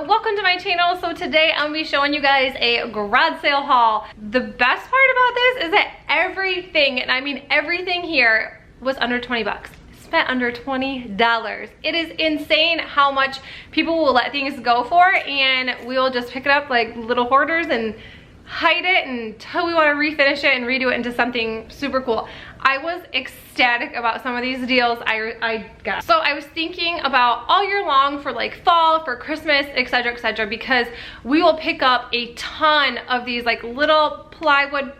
welcome to my channel. So today I'm gonna be showing you guys a garage sale haul. The best part about this is that everything, and I mean everything here, was under 20 bucks. Spent under $20. It is insane how much people will let things go for, and we'll just pick it up like little hoarders and hide it until we want to refinish it and redo it into something super cool. I was ecstatic about some of these deals I got. So I was thinking about all year long for like fall, for Christmas, etc., because we will pick up a ton of these like little plywood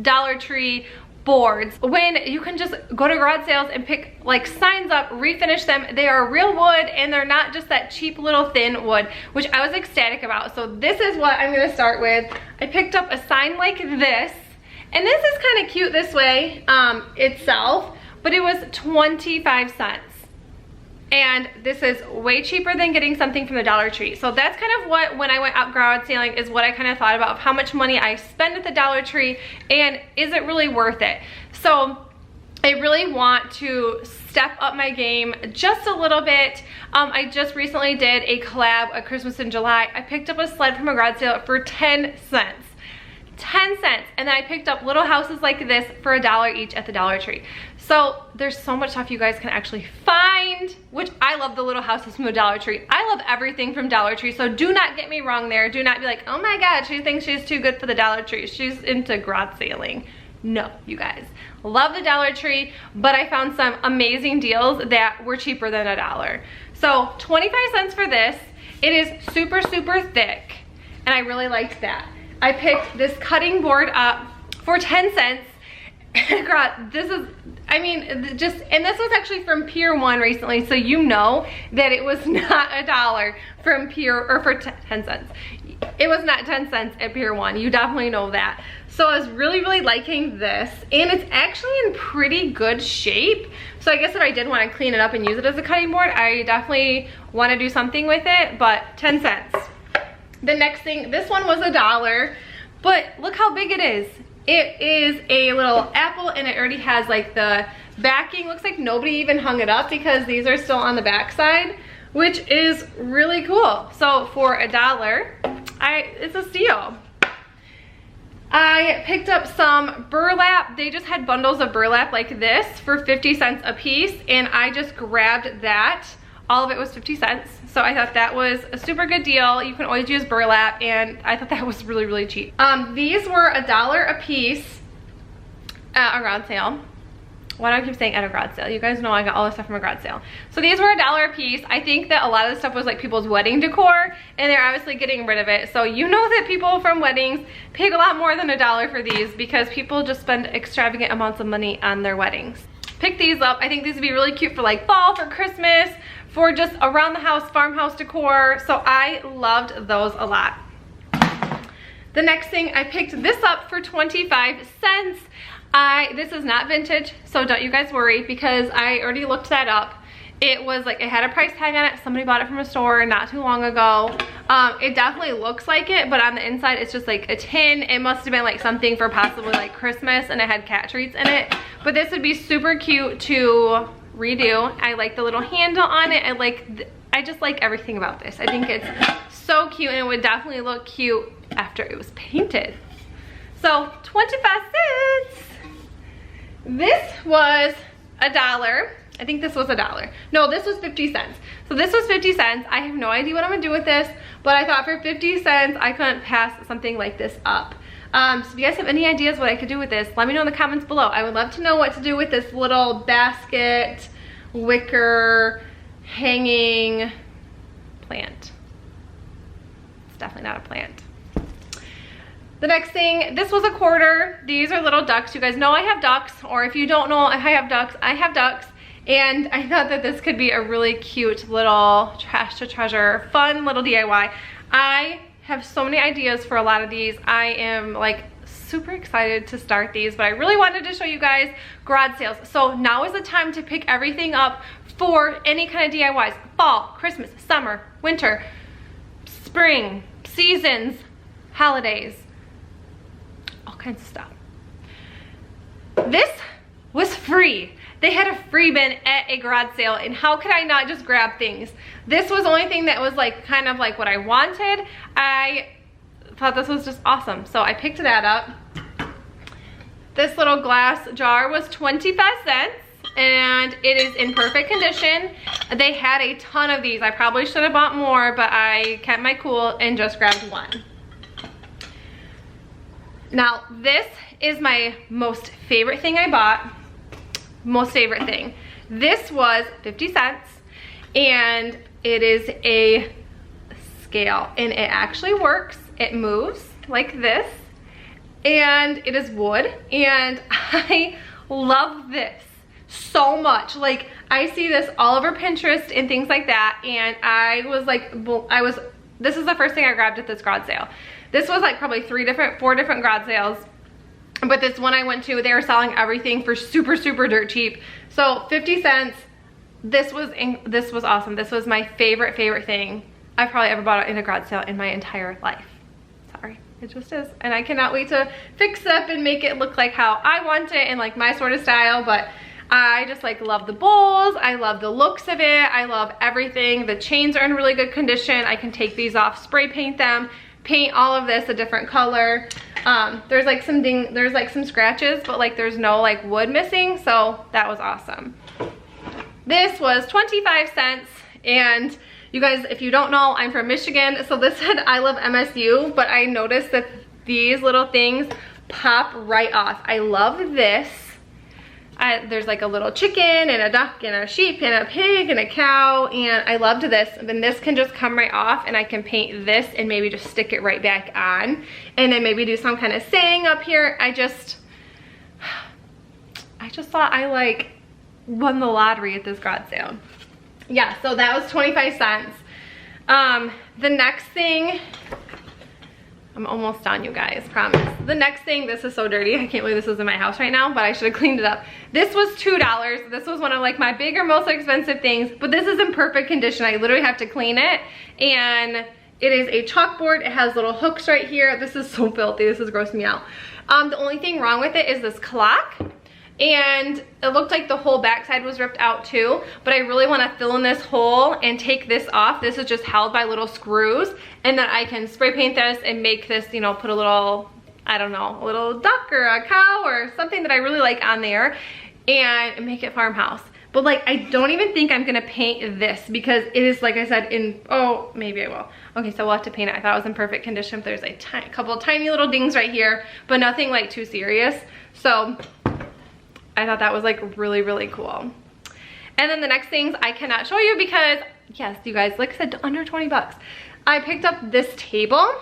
Dollar Tree boards when you can just go to garage sales and pick like signs up, refinish them. They are real wood and they're not just that cheap little thin wood, which I was ecstatic about. So this is what I'm gonna start with. I picked up a sign like this, and this is kind of cute this way itself, but it was 25 cents. And this is way cheaper than getting something from the Dollar Tree. So that's kind of what, when I went out garage sailing, is what I kind of thought about, of how much money I spend at the Dollar Tree and is it really worth it. So I really want to step up my game just a little bit. I just recently did a collab, a Christmas in July. I picked up a sled from a garage sale for 10 cents. 10 cents, and then I picked up little houses like this for $1 each at the Dollar Tree. So there's so much stuff you guys can actually find, which I love the little houses from the Dollar Tree. I love everything from Dollar Tree, so do not get me wrong there. Do not be like, oh my god, she thinks she's too good for the Dollar Tree. She's into garage sailing. No, you guys. Love the Dollar Tree, but I found some amazing deals that were cheaper than $1. So 25 cents for this. It is super, super thick, and I really liked that. I picked this cutting board up for 10 cents. God, this is, I mean, just, and this was actually from Pier 1 recently, so you know that it was not $1 from Pier, or for 10 cents. It was not 10 cents at Pier 1, you definitely know that. So I was really, really liking this, and it's actually in pretty good shape. So I guess if I did want to clean it up and use it as a cutting board, I definitely want to do something with it, but 10 cents. The next thing, this one was $1, but look how big it is. It is a little apple, and it already has like the backing. Looks like nobody even hung it up because these are still on the back side, which is really cool. So for $1, it's a steal. I picked up some burlap. They just had bundles of burlap like this for 50 cents a piece, and I just grabbed that. All of it was 50 cents. So I thought that was a super good deal. You can always use burlap, and I thought that was really, really cheap. These were $1 a piece at a garage sale. Why do I keep saying at a garage sale? You guys know I got all this stuff from a garage sale. So these were $1 a piece. I think that a lot of the stuff was like people's wedding decor, and they're obviously getting rid of it. So you know that people from weddings paid a lot more than $1 for these, because people just spend extravagant amounts of money on their weddings. Pick these up. I think these would be really cute for like fall, for Christmas, for just around the house, farmhouse decor. So I loved those a lot. The next thing, I picked this up for 25 cents. This is not vintage, so don't you guys worry, because I already looked that up. It was like, it had a price tag on it. Somebody bought it from a store not too long ago. It definitely looks like it, but on the inside it's just like a tin. It must have been like something for possibly like Christmas, and it had cat treats in it. But this would be super cute to redo. I like the little handle on it. I just like everything about this. I think it's so cute, and it would definitely look cute after it was painted. So 25 cents. This was $1. I think this was $1. No, this was 50 cents. So this was 50 cents. I have no idea what I'm gonna do with this, but I thought for 50 cents, I couldn't pass something like this up. So if you guys have any ideas what I could do with this, let me know in the comments below. I would love to know what to do with this little basket, wicker, hanging plant. It's definitely not a plant. The next thing, this was $1. These are little ducks. You guys know I have ducks, or if you don't know I have ducks, I have ducks. And I thought that this could be a really cute little trash to treasure, fun little DIY. I have so many ideas for a lot of these. I am like super excited to start these, but I really wanted to show you guys garage sales. So now is the time to pick everything up for any kind of DIYs. Fall, Christmas, summer, winter, spring, seasons, holidays, all kinds of stuff. This was free. They had a free bin at a garage sale, and how could I not just grab things? This was the only thing that was like kind of like what I wanted. I thought this was just awesome, so I picked that up. This little glass jar was 25 cents. And it is in perfect condition. They had a ton of these. I probably should have bought more, but I kept my cool and just grabbed one. Now, this is my most favorite thing I bought. Most favorite thing. This was 50 cents, and it is a scale, and it actually works. It moves like this, and it is wood, and I love this so much. Like, I see this all over Pinterest and things like that, and I was like, this is the first thing I grabbed at this garage sale. This was like probably 4 different garage sales, but this one I went to, they were selling everything for super dirt cheap. So 50 cents, this was awesome. This was my favorite thing I've probably ever bought in a garage sale in my entire life. Sorry, it just is. And I cannot wait to fix it up and make it look like how I want it and like my sort of style, but I just like love the bowls. I love the looks of it. I love everything. The chains are in really good condition. I can take these off, spray paint them, paint all of this a different color. There's like some scratches, but like there's no like wood missing, so that was awesome. This was 25 cents, and you guys, if you don't know, I'm from Michigan, so this said I love MSU, but I noticed that these little things pop right off. I love this. There's like a little chicken and a duck and a sheep and a pig and a cow, and I loved this. Then this can just come right off, and I can paint this and maybe just stick it right back on, and then maybe do some kind of saying up here. I just thought I like won the lottery at this garage sale. Yeah, so that was 25 cents. The next thing, I'm almost done, you guys, promise. The next thing, this is so dirty. I can't believe this is in my house right now, but I should have cleaned it up. This was $2. This was one of like my bigger, most expensive things, but this is in perfect condition. I literally have to clean it, and it is a chalkboard. It has little hooks right here. This is so filthy. This is grossing me out. The only thing wrong with it is this clock, and it looked like the whole backside was ripped out too, but I really want to fill in this hole and take this off. This is just held by little screws, and then I can spray paint this and make this, you know, put a little, I don't know, a little duck or a cow or something that I really like on there, and make it farmhouse. But like, I don't even think I'm gonna paint this because it is, like I said, oh, maybe I will. Okay, so we'll have to paint it. I thought it was in perfect condition. There's a couple of tiny little dings right here, but nothing like too serious. So I thought that was like really cool. And then the next things I cannot show you because, yes, you guys, like I said, under 20 bucks. I picked up this table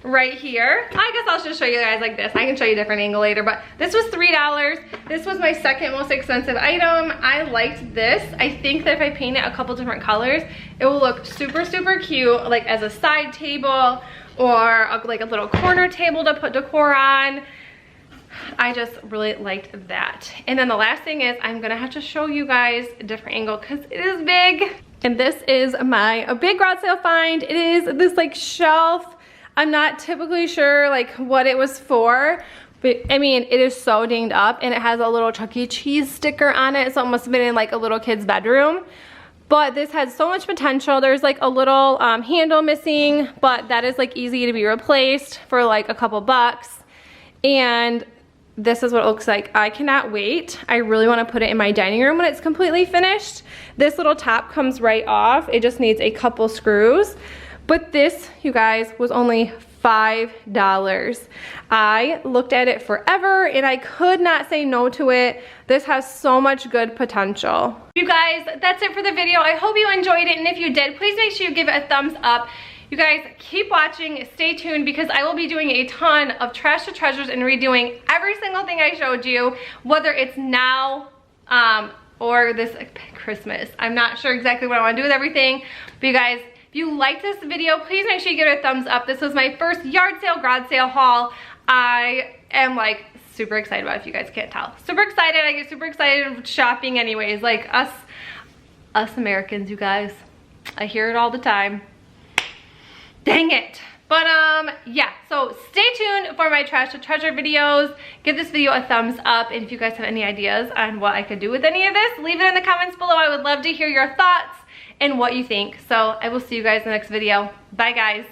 right here. I guess I'll just show you guys like this. I can show you a different angle later, but this was $3. This was my second most expensive item. I liked this. I think that if I paint it a couple different colors, it will look super cute, like as a side table or like a little corner table to put decor on. I just really liked that. And then the last thing is I'm gonna have to show you guys a different angle because it is big. And this is a big garage sale find. It is this like shelf. I'm not typically sure like what it was for, but I mean, it is so dinged up, and it has a little Chuck E. Cheese sticker on it, so it must have been in like a little kid's bedroom. But this has so much potential. There's like a little handle missing, but that is like easy to be replaced for like a couple bucks. And this is what it looks like. I cannot wait. I really want to put it in my dining room when it's completely finished. This little top comes right off. It just needs a couple screws. But this, you guys, was only $5. I looked at it forever and I could not say no to it. This has so much good potential. You guys, that's it for the video. I hope you enjoyed it, and if you did, please make sure you give it a thumbs up. You guys, keep watching, stay tuned, because I will be doing a ton of trash to treasures and redoing every single thing I showed you, whether it's now or this Christmas. I'm not sure exactly what I want to do with everything, but you guys, if you liked this video, please make sure you give it a thumbs up. This was my first yard sale, garage sale haul. I am like super excited about it, if you guys can't tell. Super excited. I get super excited shopping anyways. Like us Americans, you guys. I hear it all the time. Dang it. But yeah, so stay tuned for my trash to treasure videos. Give this video a thumbs up, and if you guys have any ideas on what I could do with any of this, leave it in the comments below. I would love to hear your thoughts and what you think. So I will see you guys in the next video. Bye guys.